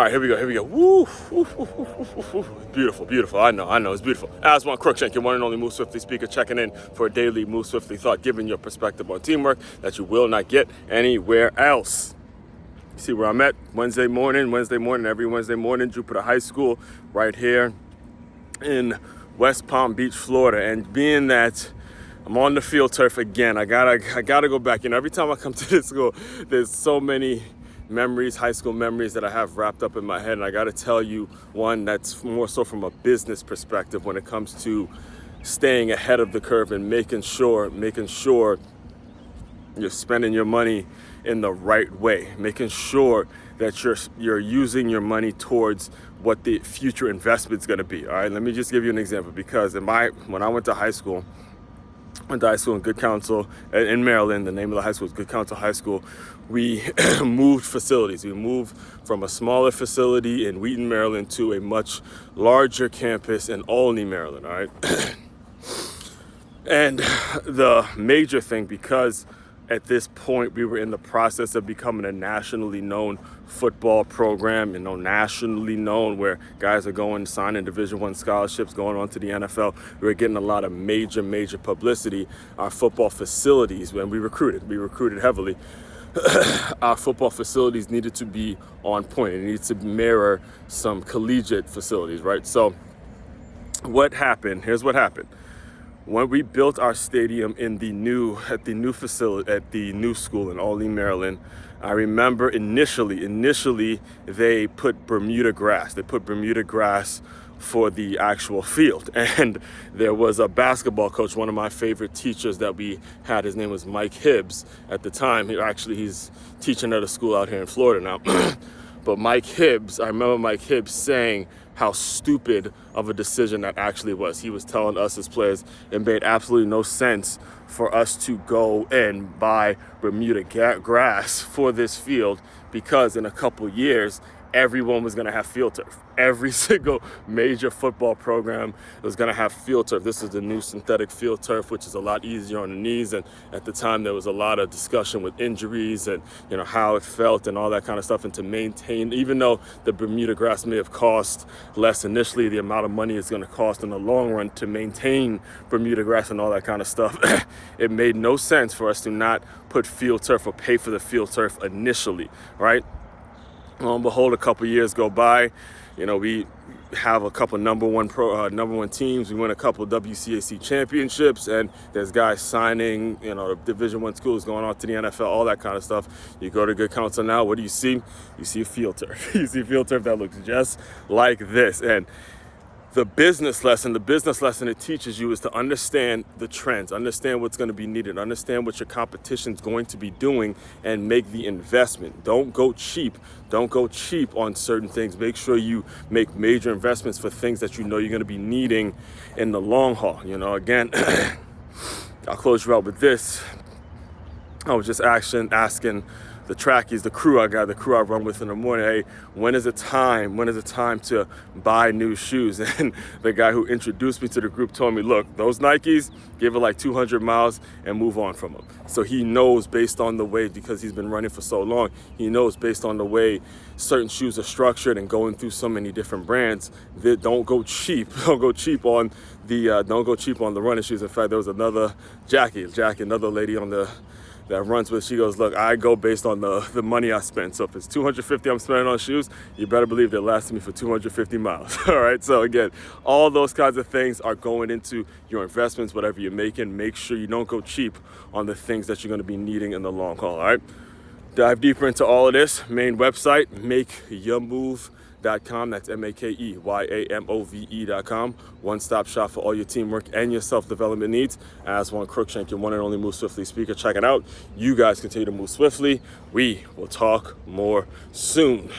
All right, here we go. Woo, woo, woo, woo, woo, woo. Beautiful, beautiful. I know, it's beautiful. Aswand Cruickshank, your one and only Move Swiftly speaker, checking in for a daily Move Swiftly thought, giving your perspective on teamwork that you will not get anywhere else. You see where I'm at? Wednesday morning, every Wednesday morning, Jupiter High School, right here in West Palm Beach, Florida. And being that I'm on the field turf again, I gotta go back. Every time I come to this school, there's so many memories, high school memories that I have wrapped up in my head. And I got to tell you one that's more so from a business perspective when it comes to staying ahead of the curve and making sure you're spending your money in the right way, making sure that you're using your money towards what the future investment is going to be. All right, let me just give you an example, because when I went to high school in Good Counsel in Maryland. The name of the high school is Good Counsel High School. We moved facilities. We moved from a smaller facility in Wheaton, Maryland, to a much larger campus in Olney, Maryland. All right. And the major thing, because at this point we were in the process of becoming a nationally known football program, nationally known, where guys are going signing Division I scholarships, going on to the NFL. We were getting a lot of major publicity. Our football facilities, when we recruited heavily. Our football facilities needed to be on point. It needed to mirror some collegiate facilities, right? So what happened? Here's what happened. When we built our stadium at the new school in Olney, Maryland, I remember initially they put Bermuda grass. They put Bermuda grass for the actual field. And there was a basketball coach, one of my favorite teachers that we had. His name was Mike Hibbs at the time. He's teaching at a school out here in Florida now. But I remember Mike Hibbs saying how stupid of a decision that actually was. He was telling us as players it made absolutely no sense for us to go and buy Bermuda grass for this field, because in a couple years, everyone was going to have field turf. Every single major football program was going to have field turf. This is the new synthetic field turf, which is a lot easier on the knees. And at the time, there was a lot of discussion with injuries and how it felt and all that kind of stuff. And to maintain, even though the Bermuda grass may have cost less initially, the amount of money it's going to cost in the long run to maintain Bermuda grass and all that kind of stuff, it made no sense for us to not put field turf or pay for the field turf initially, right? Lo and behold, a couple years go by. We have a couple number one teams. We win a couple WCAC championships, and there's guys signing. The Division I schools going on to the NFL, all that kind of stuff. You go to Good Counsel now. What do you see? You see a field turf. You see field turf that looks just like this. And the business lesson it teaches you is to understand the trends, understand what's going to be needed, understand what your competition's going to be doing, and make the investment. Don't go cheap on certain things. Make sure you make major investments for things that you're going to be needing in the long haul. Again, I'll close you out with this. I was just asking the trackies, the crew I run with in the morning, hey, when is it time to buy new shoes? And the guy who introduced me to the group told me, look, those Nikes, give it like 200 miles and move on from them. So he knows, based on the way, because he's been running for so long, he knows based on the way certain shoes are structured and going through so many different brands, that don't go cheap on the running shoes. In fact, there was another Jackie, another lady that runs with, she goes, look, I go based on the money I spend. So if it's $250 I'm spending on shoes, you better believe they're lasting me for 250 miles. All right. So again, all those kinds of things are going into your investments, whatever you're making. Make sure you don't go cheap on the things that you're going to be needing in the long haul. All right. Dive deeper into all of this. Main website, makeyourmove.com. That's makeyoumove.com. One-stop shop for all your teamwork and your self-development needs. Aswand Cruickshank, your one and only Move Swiftly speaker. Check it out. You guys continue to move swiftly. We will talk more soon.